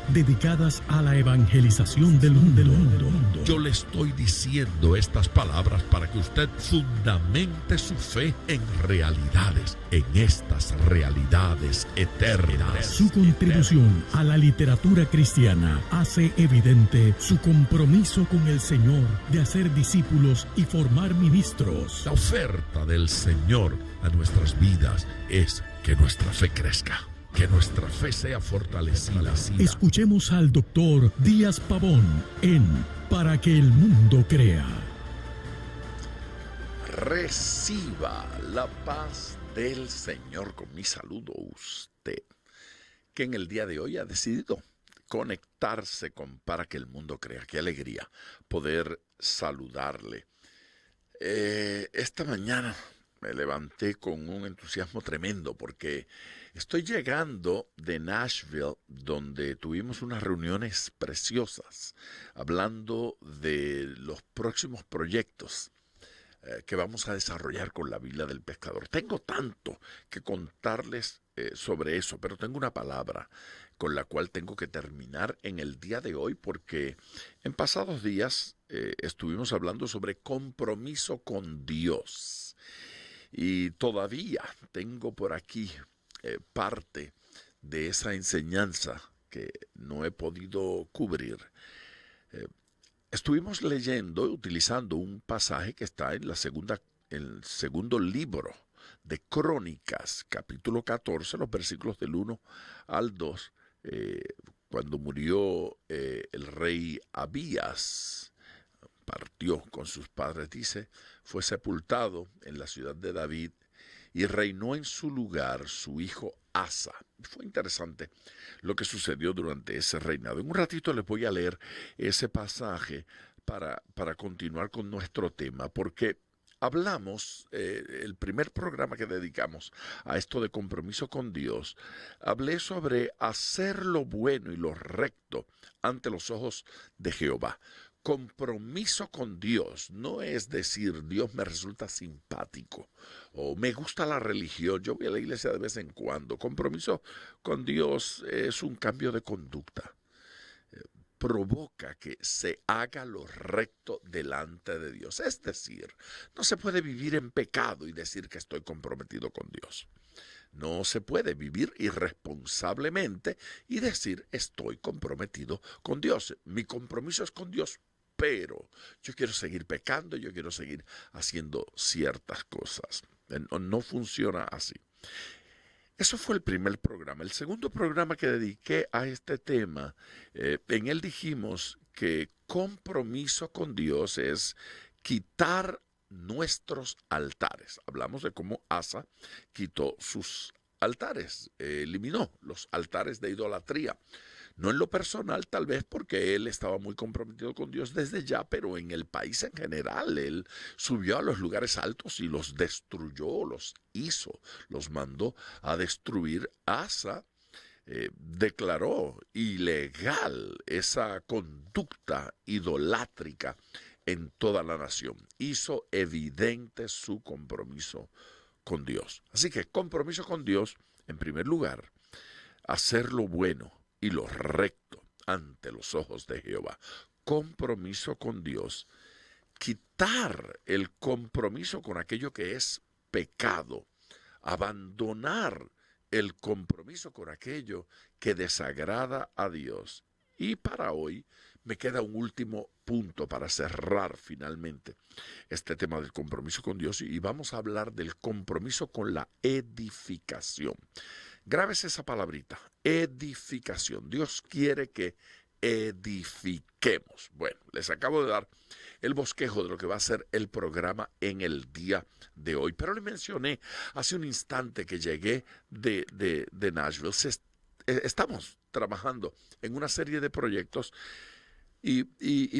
dedicadas a la evangelización del mundo. Yo le estoy diciendo estas palabras para que usted fundamente su fe en realidades, en estas realidades eternas. Su contribución a la literatura cristiana hace evidente su compromiso con el Señor de hacer discípulos y formar ministros. La oferta del Señor a nuestras vidas es que nuestra fe crezca, que nuestra fe sea fortalecida. Escuchemos al doctor Díaz Pavón en Para que el mundo crea. Reciba la paz del Señor con mi saludo a usted, que en el día de hoy ha decidido conectarse con Para que el mundo crea. Qué alegría poder saludarle. Esta mañana me levanté con un entusiasmo tremendo porque estoy llegando de Nashville, donde tuvimos unas reuniones preciosas hablando de los próximos proyectos que vamos a desarrollar con la Biblia del Pescador. Tengo tanto que contarles sobre eso, pero tengo una palabra con la cual tengo que terminar en el día de hoy, porque en pasados días estuvimos hablando sobre compromiso con Dios. Y todavía tengo por aquí parte de esa enseñanza que no he podido cubrir. Estuvimos leyendo, utilizando un pasaje que está en el segundo libro de Crónicas, capítulo 14, los versículos del 1 al 2, cuando murió el rey Abías. Partió con sus padres, dice, fue sepultado en la ciudad de David y reinó en su lugar su hijo Asa. Fue interesante lo que sucedió durante ese reinado. En un ratito les voy a leer ese pasaje para continuar con nuestro tema, porque hablamos, el primer programa que dedicamos a esto de compromiso con Dios, hablé sobre hacer lo bueno y lo recto ante los ojos de Jehová. Compromiso con Dios no es decir Dios me resulta simpático o me gusta la religión, yo voy a la iglesia de vez en cuando. Compromiso con Dios es un cambio de conducta. Provoca que se haga lo recto delante de Dios. Es decir, no se puede vivir en pecado y decir que estoy comprometido con Dios. No se puede vivir irresponsablemente y decir estoy comprometido con Dios. Mi compromiso es con Dios, pero yo quiero seguir pecando, yo quiero seguir haciendo ciertas cosas. No funciona así. Eso fue el primer programa. El segundo programa que dediqué a este tema, en él dijimos que compromiso con Dios es quitar nuestros altares. Hablamos de cómo Asa quitó sus altares, eliminó los altares de idolatría. No en lo personal, tal vez porque él estaba muy comprometido con Dios desde ya, pero en el país en general. Él subió a los lugares altos y los destruyó, los hizo, los mandó a destruir. Asa declaró ilegal esa conducta idolátrica en toda la nación. Hizo evidente su compromiso con Dios. Así que compromiso con Dios, en primer lugar, hacer lo bueno y lo recto ante los ojos de Jehová. Compromiso con Dios, quitar el compromiso con aquello que es pecado, abandonar el compromiso con aquello que desagrada a Dios. Y para hoy me queda un último punto para cerrar finalmente este tema del compromiso con Dios, y vamos a hablar del compromiso con la edificación. Grábese esa palabrita, edificación. Dios quiere que edifiquemos. Bueno, les acabo de dar el bosquejo de lo que va a ser el programa en el día de hoy, pero le mencioné hace un instante que llegué de Nashville. Estamos trabajando en una serie de proyectos y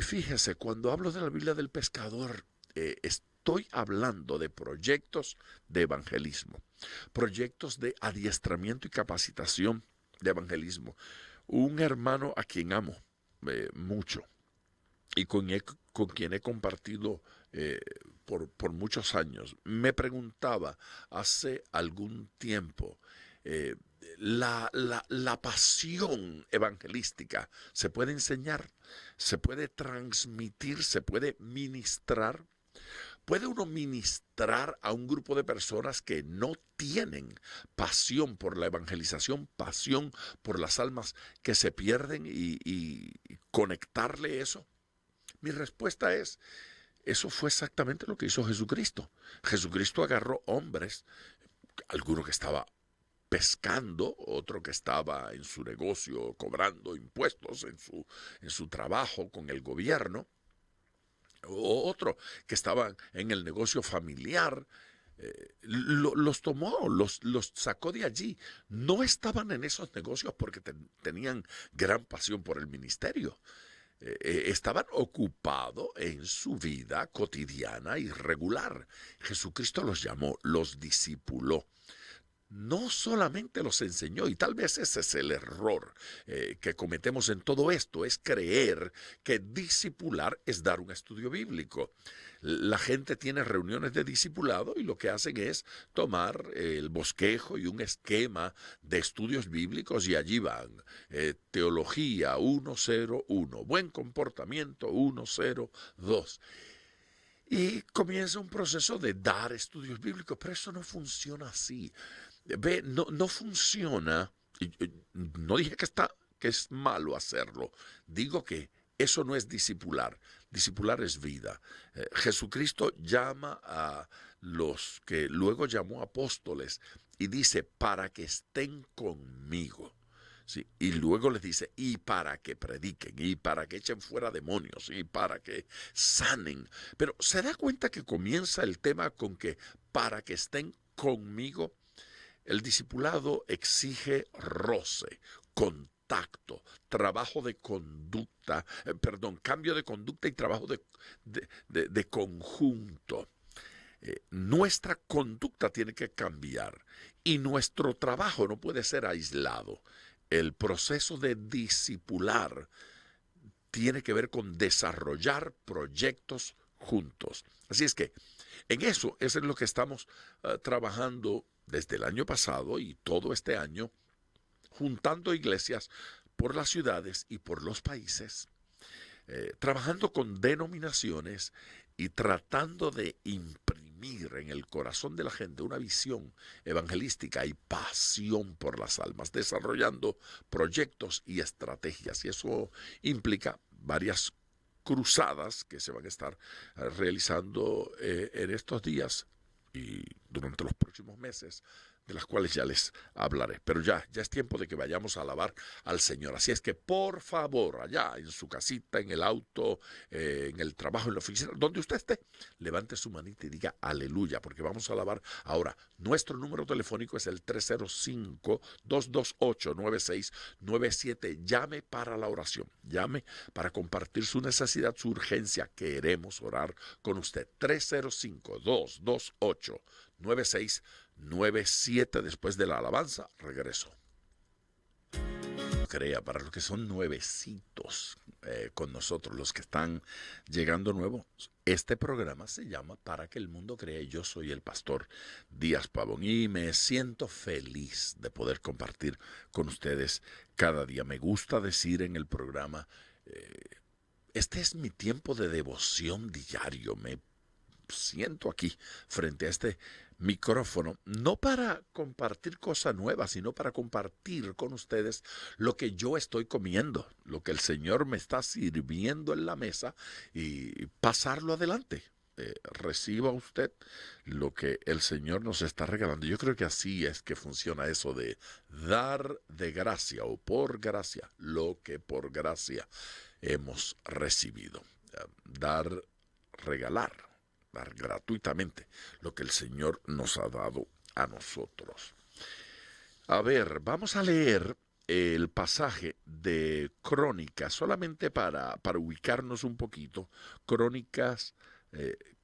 fíjese, cuando hablo de la Biblia del Pescador, estoy hablando de proyectos de evangelismo, proyectos de adiestramiento y capacitación de evangelismo. Un hermano a quien amo mucho y con quien he compartido por muchos años, me preguntaba hace algún tiempo, la pasión evangelística se puede enseñar, se puede transmitir, se puede ministrar. ¿Puede uno ministrar a un grupo de personas que no tienen pasión por la evangelización, pasión por las almas que se pierden y conectarle eso? Mi respuesta es, eso fue exactamente lo que hizo Jesucristo. Jesucristo agarró hombres, alguno que estaba pescando, otro que estaba en su negocio cobrando impuestos en su trabajo con el gobierno, o otro que estaba en el negocio familiar. Los tomó, los sacó de allí. No estaban en esos negocios porque tenían gran pasión por el ministerio. Estaban ocupados en su vida cotidiana y regular. Jesucristo los llamó, los discipuló. No solamente los enseñó, y tal vez ese es el error que cometemos en todo esto, es creer que discipular es dar un estudio bíblico. La gente tiene reuniones de discipulado y lo que hacen es tomar el bosquejo y un esquema de estudios bíblicos y allí van. Teología 101, buen comportamiento 102. Y comienza un proceso de dar estudios bíblicos, pero eso no funciona así. Ve, no funciona. No dije que es malo hacerlo. Digo que eso no es discipular. Discipular es vida. Jesucristo llama a los que luego llamó apóstoles y dice, para que estén conmigo. Sí, y luego les dice, y para que prediquen, y para que echen fuera demonios, y para que sanen. Pero se da cuenta que comienza el tema con que para que estén conmigo. El discipulado exige roce, contacto, trabajo de conducta, cambio de conducta y trabajo de conjunto. Nuestra conducta tiene que cambiar y nuestro trabajo no puede ser aislado. El proceso de discipular tiene que ver con desarrollar proyectos juntos. Así es que eso es en lo que estamos trabajando desde el año pasado y todo este año, juntando iglesias por las ciudades y por los países, trabajando con denominaciones y tratando de imprimir en el corazón de la gente una visión evangelística y pasión por las almas, desarrollando proyectos y estrategias. Y eso implica varias cruzadas que se van a estar realizando en estos días y durante los próximos meses, de las cuales ya les hablaré. Pero ya es tiempo de que vayamos a alabar al Señor. Así es que, por favor, allá en su casita, en el auto, en el trabajo, en la oficina, donde usted esté, levante su manita y diga aleluya, porque vamos a alabar. Ahora, nuestro número telefónico es el 305-228-9697. Llame para la oración. Llame para compartir su necesidad, su urgencia. Queremos orar con usted. 305-228-9697. Después de la alabanza, regreso. Crea, para los que son nuevecitos con nosotros, los que están llegando nuevos, este programa se llama Para que el mundo crea. Yo soy el pastor Díaz Pavón y me siento feliz de poder compartir con ustedes cada día. Me gusta decir en el programa, este es mi tiempo de devoción diario. Me siento aquí frente a este micrófono, no para compartir cosas nuevas, sino para compartir con ustedes lo que yo estoy comiendo, lo que el Señor me está sirviendo en la mesa y pasarlo adelante. Reciba usted lo que el Señor nos está regalando. Yo creo que así es que funciona eso de dar de gracia o por gracia lo que por gracia hemos recibido. Regalar gratuitamente lo que el Señor nos ha dado a nosotros. A ver, vamos a leer el pasaje de Crónicas, solamente para ubicarnos un poquito. Crónicas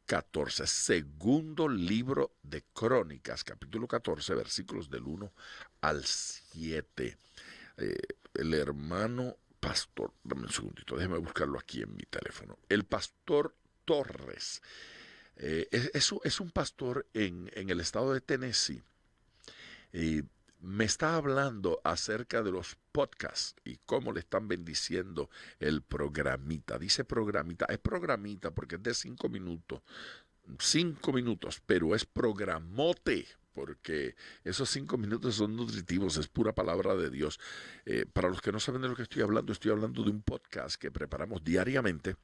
14, segundo libro de Crónicas, capítulo 14, versículos del 1 al 7. El hermano pastor, dame un segundito, déjeme buscarlo aquí en mi teléfono. El pastor Torres. Es un pastor en el estado de Tennessee. me está hablando acerca de los podcasts y cómo le están bendiciendo el programita. Dice programita, es programita porque es de 5 minutos. 5 minutos, pero es programote, porque esos 5 minutos son nutritivos, es pura palabra de Dios. Para los que no saben de lo que estoy hablando de un podcast que preparamos diariamente.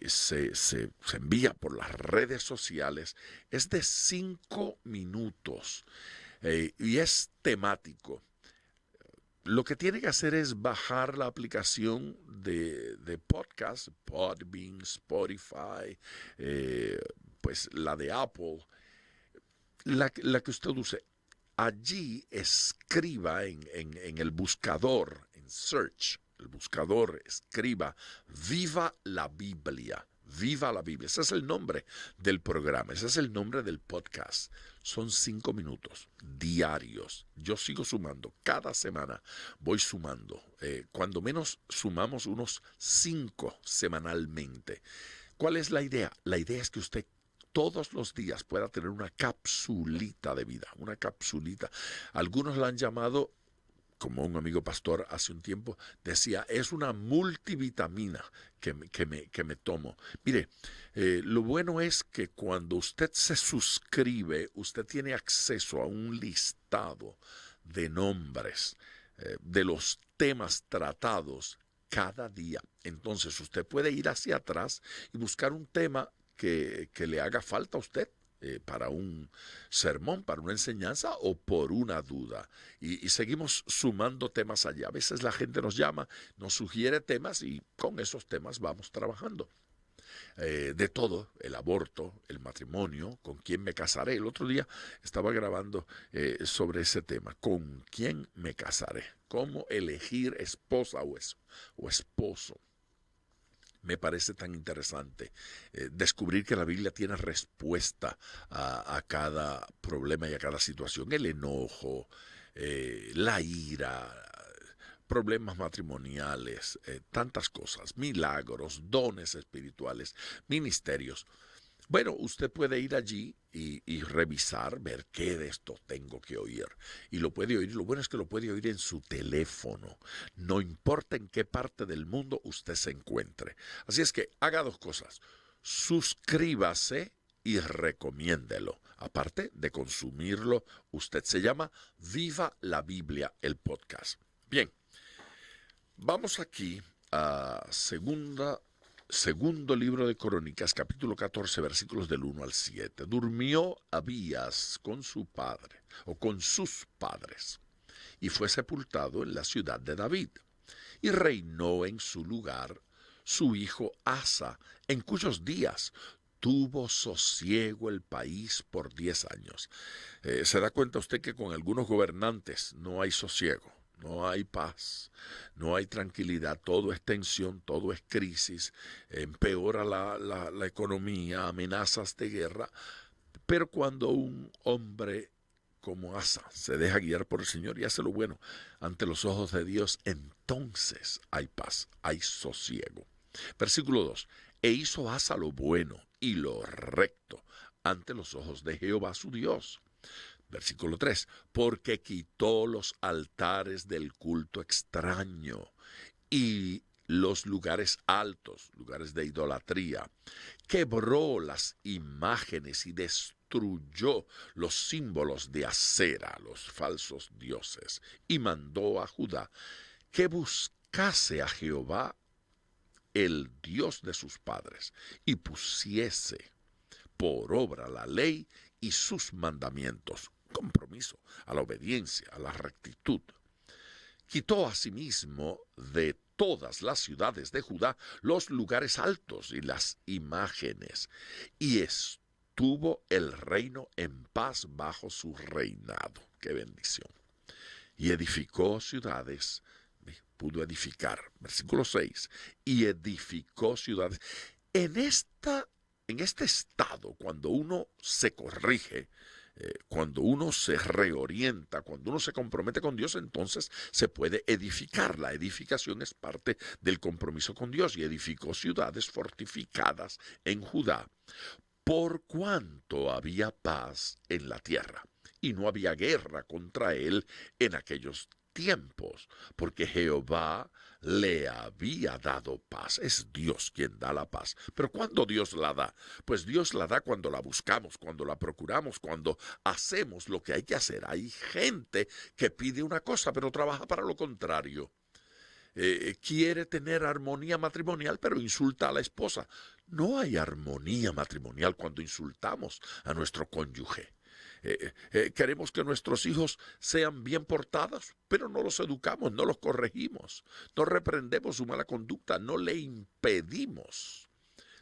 Se envía por las redes sociales. Es de 5 minutos y es temático. Lo que tiene que hacer es bajar la aplicación de podcast, Podbean, Spotify, pues la de Apple, la que usted use. Allí escriba en el buscador, en search, el buscador, escriba Viva la Biblia. Viva la Biblia. Ese es el nombre del programa, ese es el nombre del podcast. Son 5 minutos diarios. Yo sigo sumando. Cada semana voy sumando. Cuando menos sumamos unos 5 semanalmente. ¿Cuál es la idea? La idea es que usted todos los días pueda tener una capsulita de vida. Una capsulita. Algunos la han llamado, como un amigo pastor hace un tiempo decía, es una multivitamina que me tomo. Mire, lo bueno es que cuando usted se suscribe, usted tiene acceso a un listado de nombres de los temas tratados cada día. Entonces usted puede ir hacia atrás y buscar un tema que le haga falta a usted. Para un sermón, para una enseñanza o por una duda. Y seguimos sumando temas allá. A veces la gente nos llama, nos sugiere temas y con esos temas vamos trabajando. De todo, el aborto, el matrimonio, con quién me casaré. El otro día estaba grabando sobre ese tema, con quién me casaré, cómo elegir esposa o esposo. Me parece tan interesante descubrir que la Biblia tiene respuesta a cada problema y a cada situación. El enojo, la ira, problemas matrimoniales, tantas cosas, milagros, dones espirituales, ministerios. Bueno, usted puede ir allí y revisar, ver qué de esto tengo que oír. Y lo puede oír, lo bueno es que lo puede oír en su teléfono. No importa en qué parte del mundo usted se encuentre. Así es que haga 2 cosas. Suscríbase y recomiéndelo. Aparte de consumirlo, usted se llama Viva la Biblia, el podcast. Bien, vamos aquí a Segundo libro de Crónicas, capítulo 14, versículos del 1 al 7. Durmió Abías con su padre, o con sus padres, y fue sepultado en la ciudad de David. Y reinó en su lugar su hijo Asa, en cuyos días tuvo sosiego el país por 10 años. ¿Se da cuenta usted que con algunos gobernantes no hay sosiego? No hay paz, no hay tranquilidad, todo es tensión, todo es crisis, empeora la economía, amenazas de guerra. Pero cuando un hombre como Asa se deja guiar por el Señor y hace lo bueno ante los ojos de Dios, entonces hay paz, hay sosiego. Versículo 2. E hizo Asa lo bueno y lo recto ante los ojos de Jehová su Dios. Versículo 3, porque quitó los altares del culto extraño y los lugares altos, lugares de idolatría, quebró las imágenes y destruyó los símbolos de Acera, los falsos dioses, y mandó a Judá que buscase a Jehová, el Dios de sus padres, y pusiese por obra la ley y sus mandamientos. Compromiso a la obediencia, a la rectitud. Quitó asimismo de todas las ciudades de Judá los lugares altos y las imágenes, y estuvo el reino en paz bajo su reinado. ¡Qué bendición! Y edificó ciudades, pudo edificar. Versículo 6, y edificó ciudades. En este estado, cuando uno se corrige, cuando uno se reorienta, cuando uno se compromete con Dios, entonces se puede edificar. La edificación es parte del compromiso con Dios. Y edificó ciudades fortificadas en Judá, por cuanto había paz en la tierra. y no había guerra contra él en aquellos tiempos, porque Jehová le había dado paz. Es Dios quien da la paz. Pero ¿cuándo Dios la da? Pues Dios la da cuando la buscamos, cuando la procuramos, cuando hacemos lo que hay que hacer. Hay gente que pide una cosa, pero trabaja para lo contrario. Quiere tener armonía matrimonial, pero insulta a la esposa. No hay armonía matrimonial cuando insultamos a nuestro cónyuge. Queremos que nuestros hijos sean bien portados, pero no los educamos, no los corregimos, no reprendemos su mala conducta, no le impedimos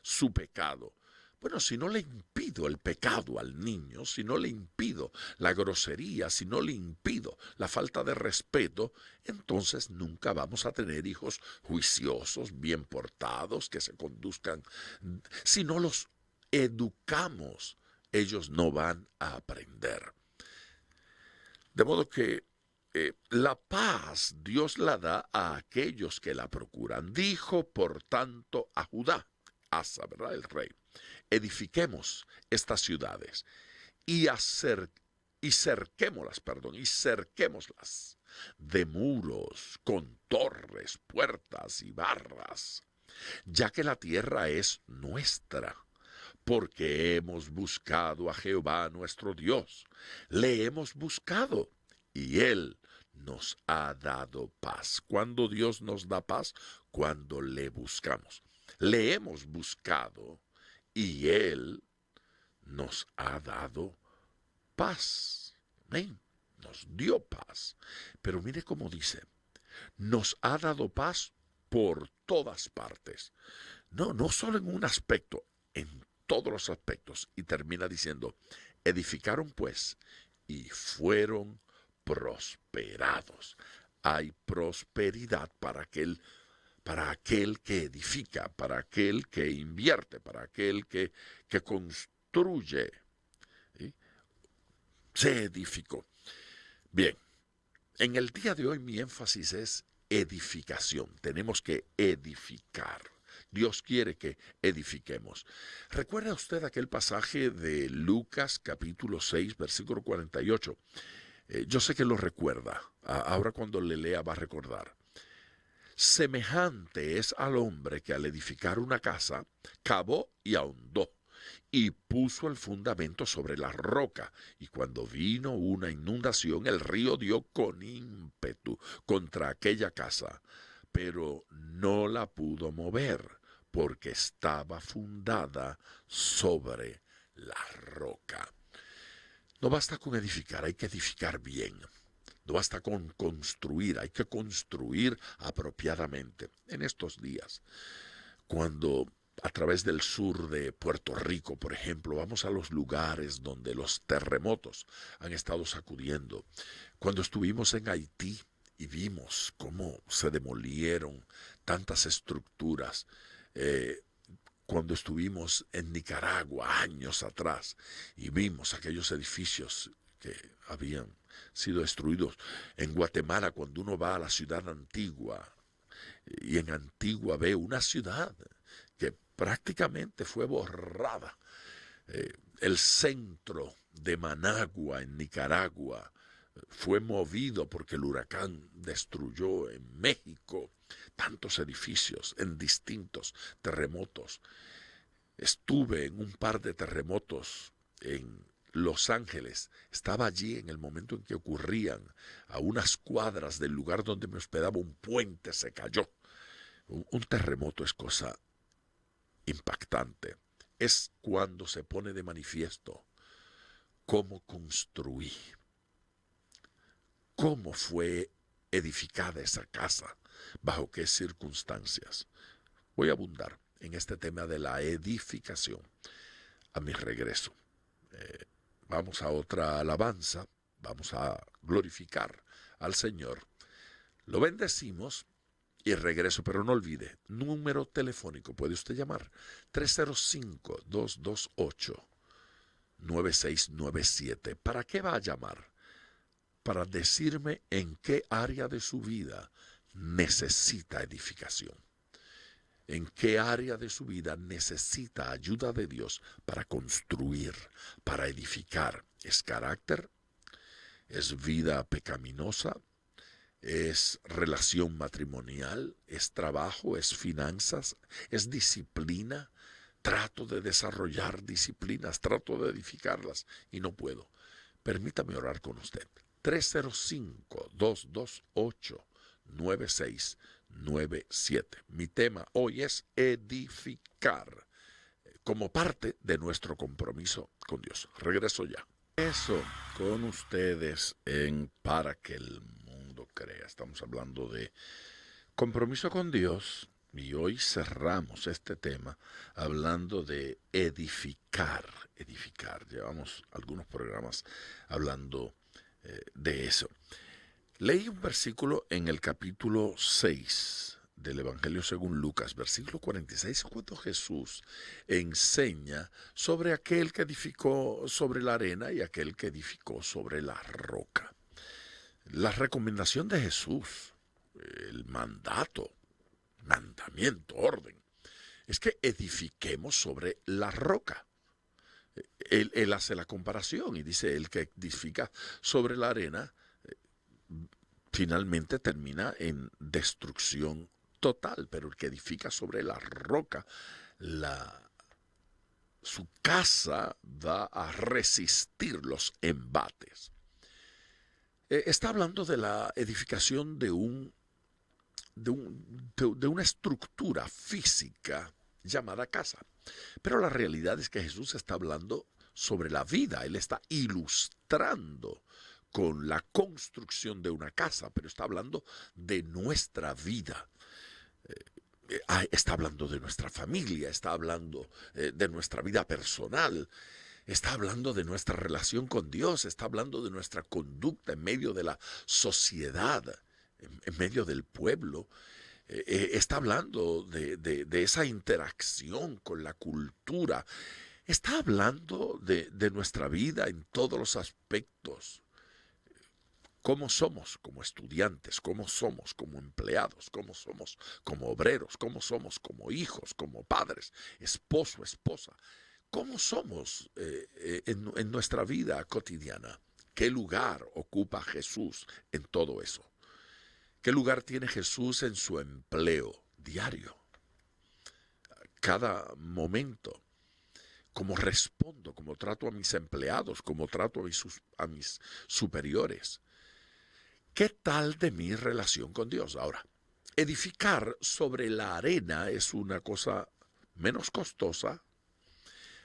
su pecado. Bueno, si no le impido el pecado al niño, si no le impido la grosería, si no le impido la falta de respeto, entonces nunca vamos a tener hijos juiciosos, bien portados, que se conduzcan. Si no los educamos, ellos no van a aprender. De modo que la paz Dios la da a aquellos que la procuran. Dijo, por tanto, a Judá, Asa, ¿verdad? El rey, edifiquemos estas ciudades y cerquémoslas de muros, con torres, puertas y barras, ya que la tierra es nuestra, porque hemos buscado a Jehová nuestro Dios. Le hemos buscado y Él nos ha dado paz. ¿Cuándo Dios nos da paz? Cuando le buscamos. Le hemos buscado y Él nos ha dado paz. Amén. Nos dio paz. Pero mire cómo dice, nos ha dado paz por todas partes. No solo en un aspecto, en todos los aspectos. Y termina diciendo, edificaron pues y fueron prosperados. Hay prosperidad para aquel que edifica, para aquel que invierte, para aquel que construye. ¿Sí? Se edificó. Bien, en el día de hoy mi énfasis es edificación. Tenemos que edificar. Dios quiere que edifiquemos. ¿Recuerda usted aquel pasaje de Lucas capítulo 6, versículo 48? Yo sé que lo recuerda. Ahora cuando le lea va a recordar. Semejante es al hombre que al edificar una casa, cavó y ahondó, y puso el fundamento sobre la roca. Y cuando vino una inundación, el río dio con ímpetu contra aquella casa, pero no la pudo mover, porque estaba fundada sobre la roca. No basta con edificar, hay que edificar bien. No basta con construir, hay que construir apropiadamente. En estos días, cuando a través del sur de Puerto Rico, por ejemplo, vamos a los lugares donde los terremotos han estado sacudiendo, cuando estuvimos en Haití y vimos cómo se demolieron tantas estructuras, cuando estuvimos en Nicaragua años atrás y vimos aquellos edificios que habían sido destruidos, en Guatemala cuando uno va a la ciudad antigua y en Antigua ve una ciudad que prácticamente fue borrada, el centro de Managua en Nicaragua fue movido porque el huracán destruyó en México tantos edificios en distintos terremotos. Estuve en un par de terremotos en Los Ángeles. Estaba allí en el momento en que ocurrían. A unas cuadras del lugar donde me hospedaba, un puente se cayó. Un terremoto es cosa impactante. Es cuando se pone de manifiesto cómo construí, cómo fue edificada esa casa, bajo qué circunstancias. Voy a abundar en este tema de la edificación a mi regreso. Vamos a otra alabanza, vamos a glorificar al Señor. Lo bendecimos y regreso, pero no olvide, número telefónico, puede usted llamar 305-228-9697. ¿Para qué va a llamar? Para decirme en qué área de su vida necesita edificación. En qué área de su vida necesita ayuda de Dios para construir, para edificar. ¿Es carácter? es vida pecaminosa, es relación matrimonial, es trabajo, es finanzas, es disciplina. Trato de desarrollar disciplinas, trato de edificarlas y no puedo. Permítame orar con usted. 305-228-9697. Mi tema hoy es edificar como parte de nuestro compromiso con Dios. Regreso ya. Eso con ustedes en Para que el Mundo Crea. Estamos hablando de compromiso con Dios y hoy cerramos este tema hablando de edificar. Edificar. Llevamos algunos programas hablando de eso. Leí un versículo en el capítulo 6 del Evangelio según Lucas, versículo 46, cuando Jesús enseña sobre aquel que edificó sobre la arena y aquel que edificó sobre la roca. La recomendación de Jesús, el mandamiento, orden, es que edifiquemos sobre la roca. Él hace la comparación y dice, el que edifica sobre la arena finalmente termina en destrucción total, pero el que edifica sobre la roca, su casa va a resistir los embates. Está hablando de la edificación de una estructura física llamada casa. Pero la realidad es que Jesús está hablando sobre la vida. Él está ilustrando con la construcción de una casa, pero está hablando de nuestra vida. Está hablando de nuestra familia, está hablando de nuestra vida personal, está hablando de nuestra relación con Dios, está hablando de nuestra conducta en medio de la sociedad, en medio del pueblo. Está hablando de esa interacción con la cultura. Está hablando de nuestra vida en todos los aspectos. Cómo somos como estudiantes, cómo somos como empleados, cómo somos como obreros, cómo somos como hijos, como padres, esposo, esposa. ¿Cómo somos en nuestra vida cotidiana? ¿Qué lugar ocupa Jesús en todo eso? ¿Qué lugar tiene Jesús en su empleo diario? Cada momento. ¿Cómo respondo? ¿Cómo trato a mis empleados? ¿Cómo trato a mis superiores? ¿Qué tal de mi relación con Dios? Ahora, edificar sobre la arena es una cosa menos costosa,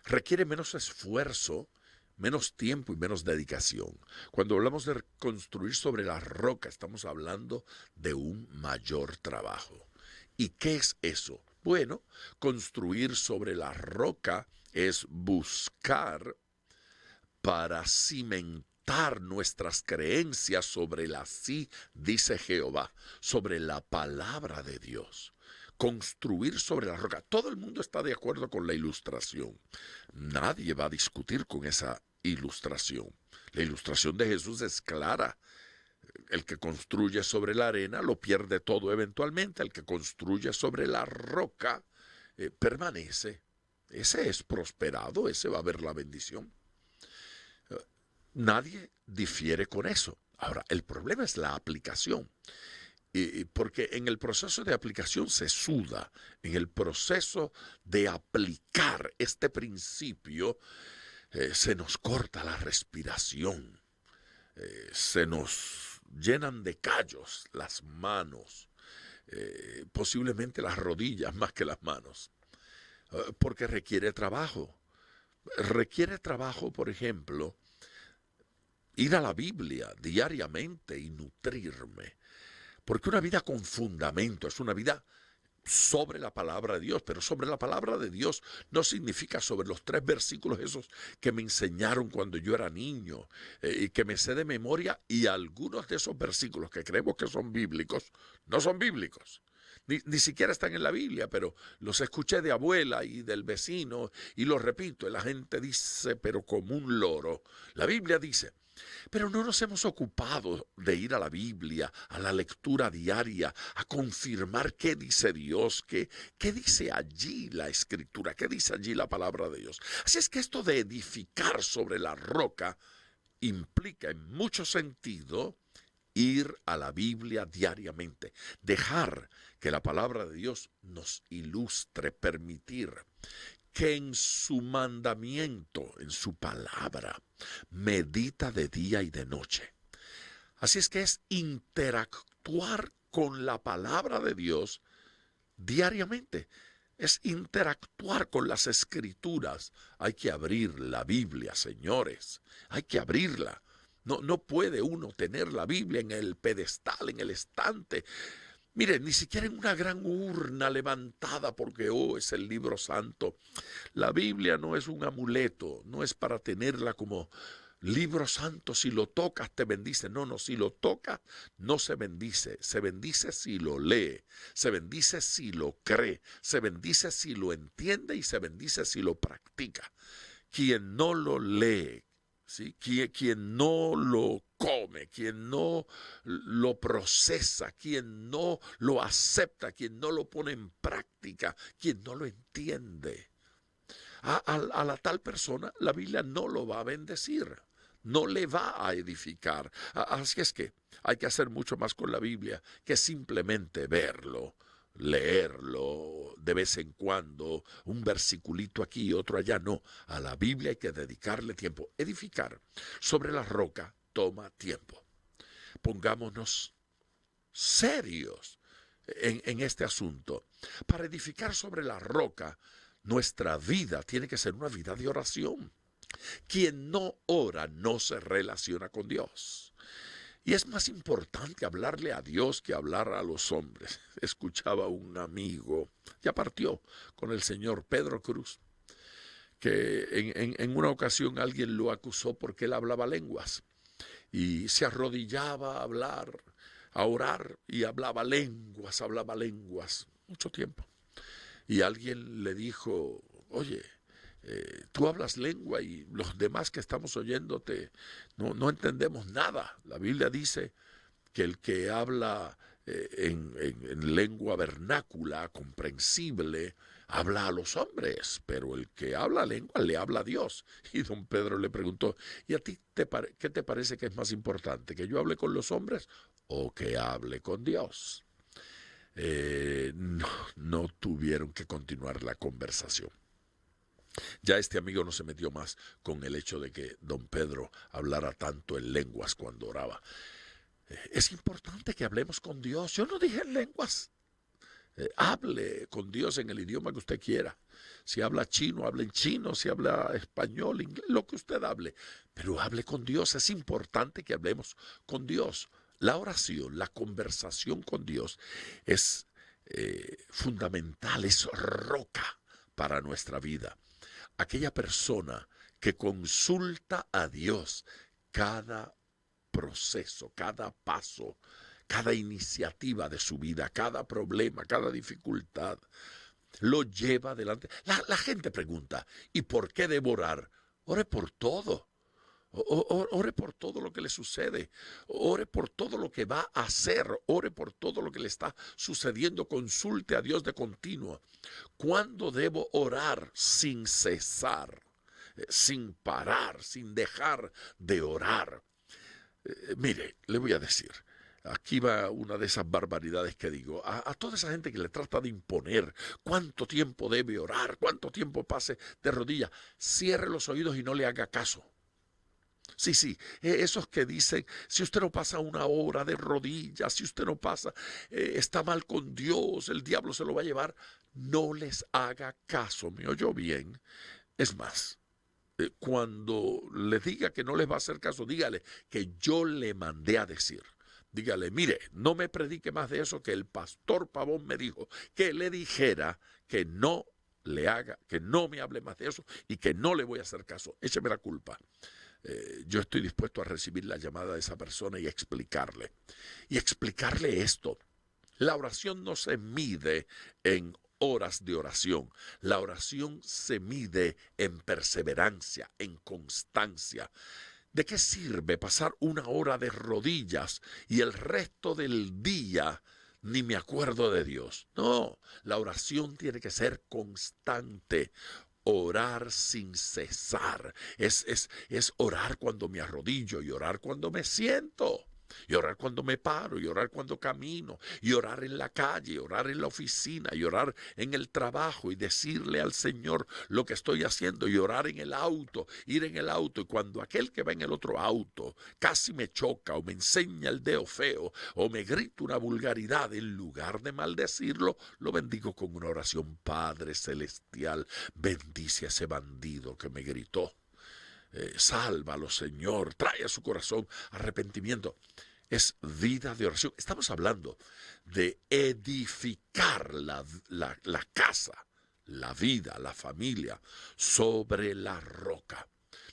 requiere menos esfuerzo, menos tiempo y menos dedicación. Cuando hablamos de construir sobre la roca, estamos hablando de un mayor trabajo. ¿Y qué es eso? Bueno, construir sobre la roca es buscar para cimentar nuestras creencias sobre el así dice Jehová, sobre la palabra de Dios. Construir sobre la roca. Todo el mundo está de acuerdo con la ilustración. Nadie va a discutir con esa ilustración. La ilustración de Jesús es clara. El que construye sobre la arena lo pierde todo eventualmente. El que construye sobre la roca permanece. Ese es prosperado, ese va a ver la bendición. Nadie difiere con eso. Ahora, el problema es la aplicación. Porque en el proceso de aplicación se suda. En el proceso de aplicar este principio se nos corta la respiración. Se nos llenan de callos las manos. Posiblemente las rodillas más que las manos. Porque requiere trabajo. Requiere trabajo, por ejemplo, ir a la Biblia diariamente y nutrirme. Porque una vida con fundamento es una vida sobre la palabra de Dios, pero sobre la palabra de Dios no significa sobre los 3 versículos esos que me enseñaron cuando yo era niño y que me sé de memoria, y algunos de esos versículos que creemos que son bíblicos, no son bíblicos. Ni siquiera están en la Biblia, pero los escuché de abuela y del vecino y los repito, y la gente dice, pero como un loro. La Biblia dice, pero no nos hemos ocupado de ir a la Biblia, a la lectura diaria, a confirmar qué dice Dios, qué dice allí la Escritura, qué dice allí la palabra de Dios. Así es que esto de edificar sobre la roca implica en mucho sentido ir a la Biblia diariamente, dejar que la palabra de Dios nos ilustre, permitir que en su mandamiento, en su palabra, medita de día y de noche. Así es que es interactuar con la palabra de Dios diariamente. Es interactuar con las escrituras. Hay que abrir la Biblia, señores. Hay que abrirla. No puede uno tener la Biblia en el pedestal, en el estante. Mire, ni siquiera en una gran urna levantada porque, es el libro santo. La Biblia no es un amuleto, no es para tenerla como libro santo. Si lo tocas te bendice. No, si lo tocas no se bendice. Se bendice si lo lee, se bendice si lo cree, se bendice si lo entiende y se bendice si lo practica. Quien no lo lee, ¿sí? Quien no lo come, quien no lo procesa, quien no lo acepta, quien no lo pone en práctica, quien no lo entiende, a la tal persona la Biblia no lo va a bendecir, no le va a edificar. Así es que hay que hacer mucho más con la Biblia que simplemente verlo, leerlo de vez en cuando, un versiculito aquí y otro allá. No, a la Biblia hay que dedicarle tiempo. Edificar sobre la roca toma tiempo. Pongámonos serios en este asunto. Para edificar sobre la roca, nuestra vida tiene que ser una vida de oración. Quien no ora no se relaciona con Dios. Y es más importante hablarle a Dios que hablar a los hombres. Escuchaba un amigo, ya partió, con el señor Pedro Cruz, que en una ocasión alguien lo acusó porque él hablaba lenguas. Y se arrodillaba a hablar, a orar, y hablaba lenguas, mucho tiempo. Y alguien le dijo, oye, tú hablas lengua y los demás que estamos oyéndote no entendemos nada. La Biblia dice que el que habla en lengua vernácula, comprensible, habla a los hombres, pero el que habla lengua le habla a Dios. Y don Pedro le preguntó, ¿y a ti qué te parece que es más importante, que yo hable con los hombres o que hable con Dios? No tuvieron que continuar la conversación. Ya este amigo no se metió más con el hecho de que don Pedro hablara tanto en lenguas cuando oraba. Es importante que hablemos con Dios. Yo no dije en lenguas. Hable con Dios en el idioma que usted quiera. Si habla chino, hable en chino. Si habla español, inglés, lo que usted hable. Pero hable con Dios. Es importante que hablemos con Dios. La oración, la conversación con Dios es fundamental, es roca para nuestra vida. Aquella persona que consulta a Dios cada proceso, cada paso, cada iniciativa de su vida, cada problema, cada dificultad, lo lleva adelante. La gente pregunta, ¿y por qué debo orar? Ore por todo. Ore por todo lo que le sucede, ore por todo lo que va a hacer, ore por todo lo que le está sucediendo, consulte a Dios de continuo. ¿Cuándo debo orar sin cesar, sin parar, sin dejar de orar? Mire, le voy a decir, aquí va una de esas barbaridades que digo, a toda esa gente que le trata de imponer cuánto tiempo debe orar, cuánto tiempo pase de rodillas, cierre los oídos y no le haga caso. Sí, esos que dicen, si usted no pasa una hora de rodillas, si usted no pasa, está mal con Dios, el diablo se lo va a llevar. No les haga caso, ¿me oyó bien? Es más, cuando les diga que no les va a hacer caso, dígale que yo le mandé a decir. Dígale, mire, no me predique más de eso, que el pastor Pavón me dijo que le dijera que no le haga, que no me hable más de eso y que no le voy a hacer caso. Écheme la culpa. Yo estoy dispuesto a recibir la llamada de esa persona y explicarle esto. La oración no se mide en horas de oración. La oración se mide en perseverancia, en constancia. ¿De qué sirve pasar una hora de rodillas y el resto del día ni me acuerdo de Dios? No, la oración tiene que ser constante. orar sin cesar. Es orar cuando me arrodillo y orar cuando me siento. Y orar cuando me paro, y orar cuando camino, y orar en la calle, y orar en la oficina, y orar en el trabajo, y decirle al Señor lo que estoy haciendo, y orar en el auto, ir en el auto, y cuando aquel que va en el otro auto casi me choca, o me enseña el dedo feo, o me grita una vulgaridad, en lugar de maldecirlo, lo bendigo con una oración. Padre celestial, bendice a ese bandido que me gritó. Sálvalo, Señor, trae a su corazón arrepentimiento. Es vida de oración. Estamos hablando de edificar la casa, la vida, la familia sobre la roca.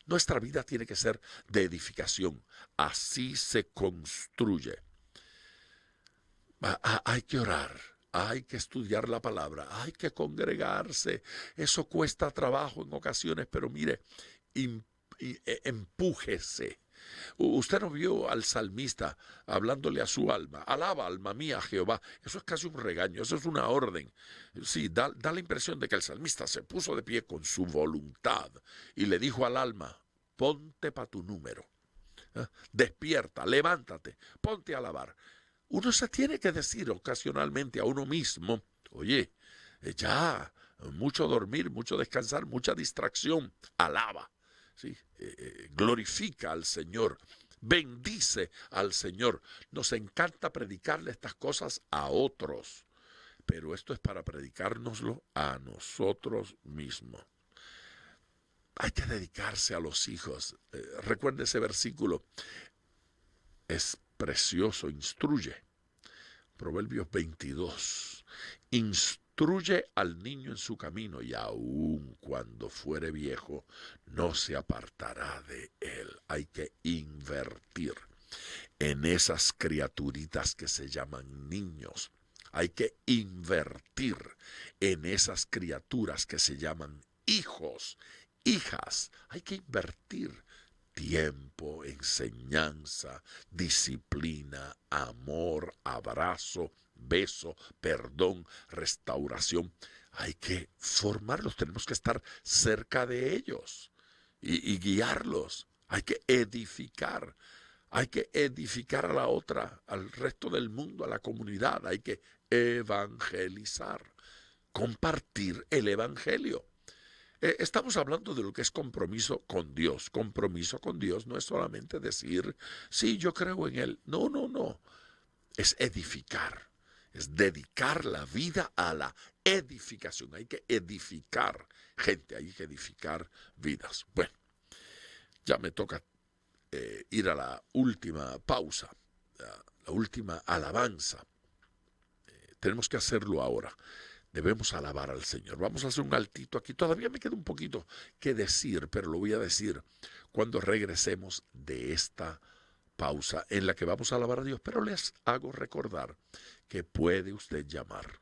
Nuestra vida tiene que ser de edificación. Así se construye. Hay que orar. Hay que estudiar la palabra. Hay que congregarse. Eso cuesta trabajo en ocasiones, pero mire, empújese. Usted no vio al salmista hablándole a su alma: alaba, alma mía, a Jehová. Eso es casi un regaño, eso es una orden. Sí, da la impresión de que el salmista se puso de pie con su voluntad y le dijo al alma: ponte pa' tu número, despierta, levántate, ponte a alabar. Uno se tiene que decir ocasionalmente a uno mismo: oye, ya, mucho dormir, mucho descansar, mucha distracción, alaba. ¿Sí? Glorifica al Señor, bendice al Señor. Nos encanta predicarle estas cosas a otros, pero esto es para predicárnoslo a nosotros mismos. Hay que dedicarse a los hijos. Recuerde ese versículo, es precioso, instruye. Proverbios 22. Instruye al niño en su camino, y aun cuando fuere viejo, no se apartará de él. Hay que invertir en esas criaturitas que se llaman niños. Hay que invertir en esas criaturas que se llaman hijos, hijas. Hay que invertir tiempo, enseñanza, disciplina, amor, abrazo, beso, perdón, restauración. Hay que formarlos, tenemos que estar cerca de ellos y guiarlos. Hay que edificar a la otra, al resto del mundo, a la comunidad. Hay que evangelizar, compartir el evangelio. Estamos hablando de lo que es compromiso con Dios. Compromiso con Dios no es solamente decir: sí, yo creo en Él. No, no, no. Es edificar. Es dedicar la vida a la edificación. Hay que edificar gente, hay que edificar vidas. Bueno, ya me toca ir a la última pausa, la última alabanza. Tenemos que hacerlo ahora. Debemos alabar al Señor. Vamos a hacer un altito aquí. Todavía me queda un poquito que decir, pero lo voy a decir cuando regresemos de esta pausa en la que vamos a alabar a Dios. Pero les hago recordar que puede usted llamar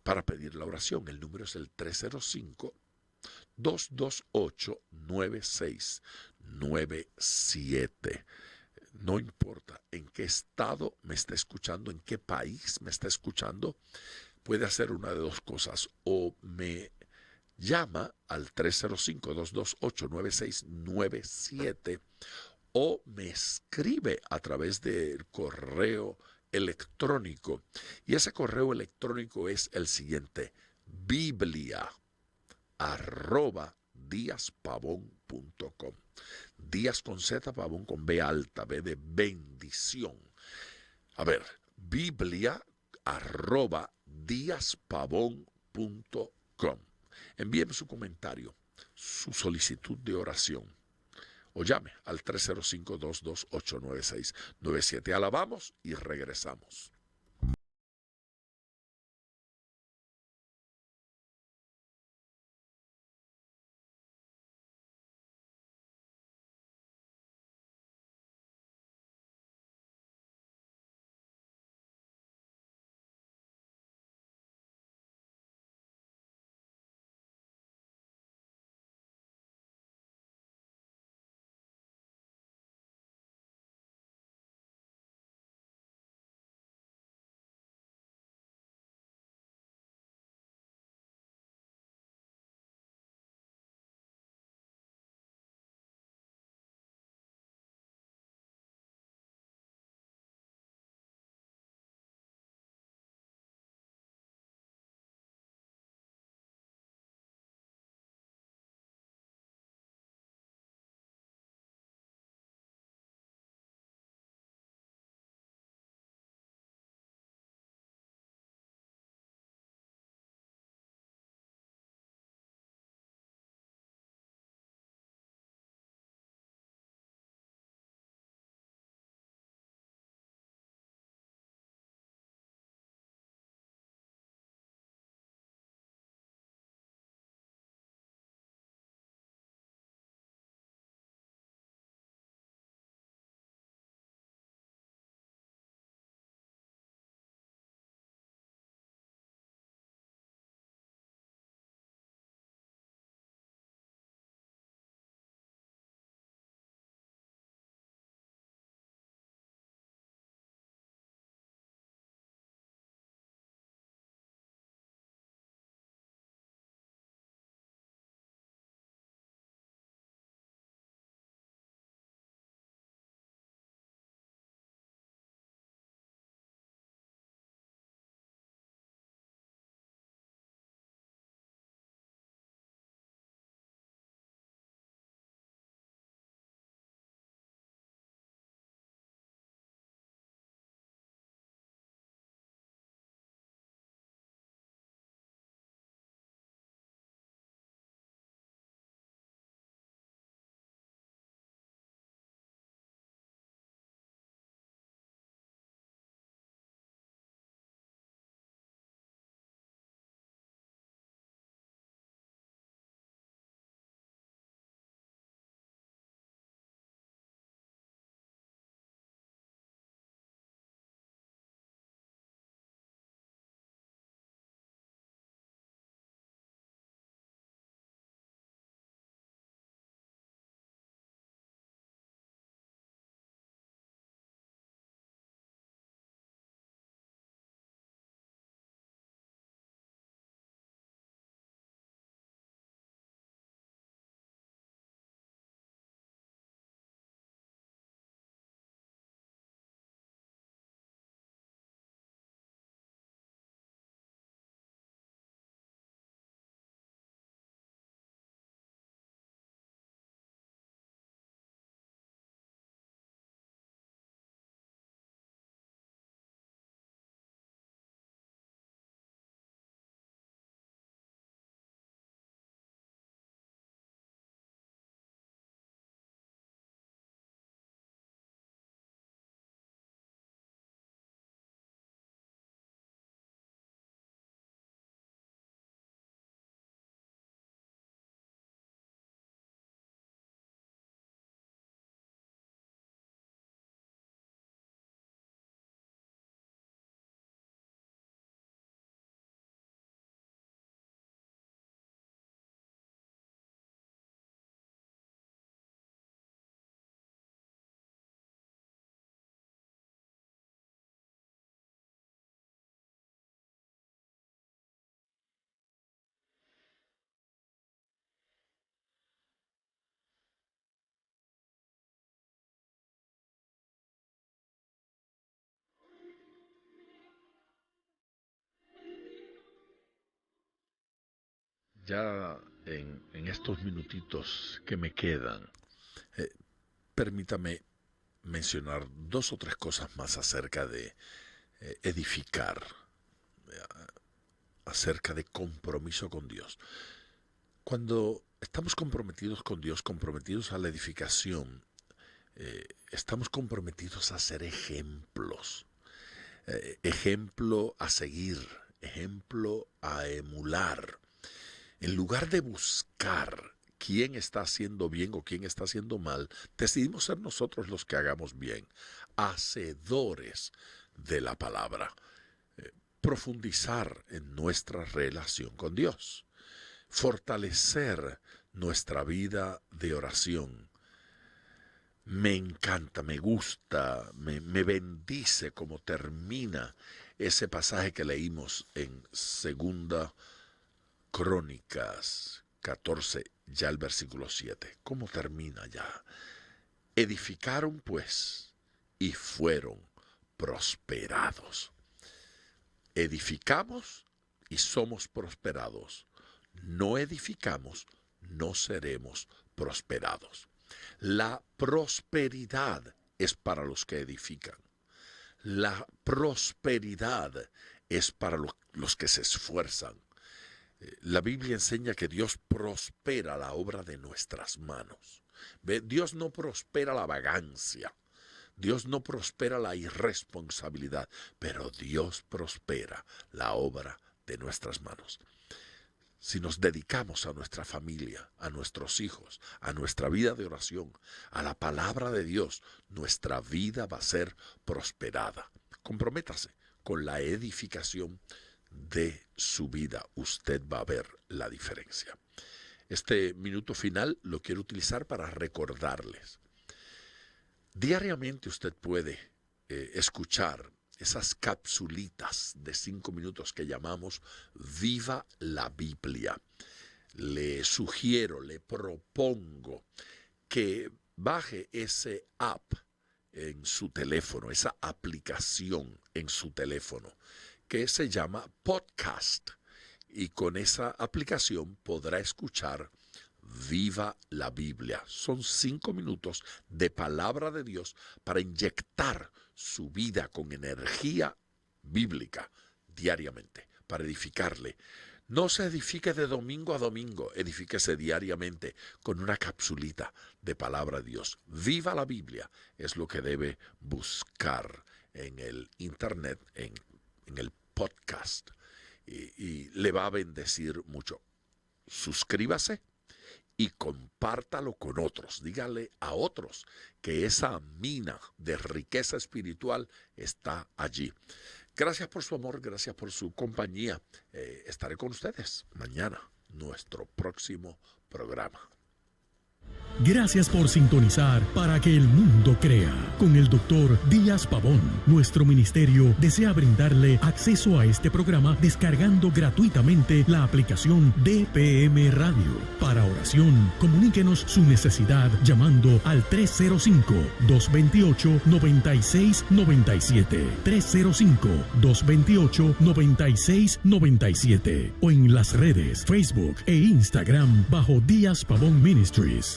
para pedir la oración. El número es el 305-228-9697. No importa en qué estado me está escuchando, en qué país me está escuchando, puede hacer una de dos cosas: o me llama al 305-228-9697 o me escribe a través del correo electrónico. Y ese correo electrónico es el siguiente: biblia@diaspavon.com. Díaz con Z, Pavón con B alta, B de bendición. A ver, biblia@diaspavon.com. Envíeme su comentario, su solicitud de oración, o llame al 305-228-9697. Alabamos y regresamos. ya en estos minutitos que me quedan, permítame mencionar 2 o 3 cosas más acerca de edificar, acerca de compromiso con Dios. Cuando estamos comprometidos con Dios, comprometidos a la edificación, estamos comprometidos a ser ejemplos, ejemplo a seguir, ejemplo a emular. En lugar de buscar quién está haciendo bien o quién está haciendo mal, decidimos ser nosotros los que hagamos bien, hacedores de la palabra, profundizar en nuestra relación con Dios, fortalecer nuestra vida de oración. Me encanta, me gusta, me bendice cómo termina ese pasaje que leímos en 2 Crónicas 14, ya el versículo 7. ¿Cómo termina ya? Edificaron pues y fueron prosperados. Edificamos y somos prosperados. No edificamos, no seremos prosperados. La prosperidad es para los que edifican. La prosperidad es para los que se esfuerzan. La Biblia enseña que Dios prospera la obra de nuestras manos. ¿Ve? Dios no prospera la vagancia. Dios no prospera la irresponsabilidad, pero Dios prospera la obra de nuestras manos. Si nos dedicamos a nuestra familia, a nuestros hijos, a nuestra vida de oración, a la palabra de Dios, nuestra vida va a ser prosperada. Comprométase con la edificación de su vida. Usted va a ver la diferencia. Este minuto final lo quiero utilizar para recordarles. Diariamente usted puede escuchar esas capsulitas de 5 minutos que llamamos Viva la Biblia. Le sugiero, le propongo que baje ese app en su teléfono, esa aplicación en su teléfono, que se llama Podcast. Y con esa aplicación podrá escuchar Viva la Biblia. Son 5 minutos de palabra de Dios para inyectar su vida con energía bíblica diariamente, para edificarle. No se edifique de domingo a domingo, edifíquese diariamente con una capsulita de palabra de Dios. Viva la Biblia es lo que debe buscar en el internet, en el podcast, y le va a bendecir mucho. Suscríbase y compártalo con otros. Dígale a otros que esa mina de riqueza espiritual está allí. Gracias por su amor, gracias por su compañía. Estaré con ustedes mañana, nuestro próximo programa. Gracias por sintonizar Para que el Mundo Crea con el Dr. Díaz Pavón. Nuestro ministerio desea brindarle acceso a este programa descargando gratuitamente la aplicación DPM Radio. Para oración, comuníquenos su necesidad llamando al 305-228-9697. 305-228-9697 o en las redes Facebook e Instagram bajo Díaz Pavón Ministries.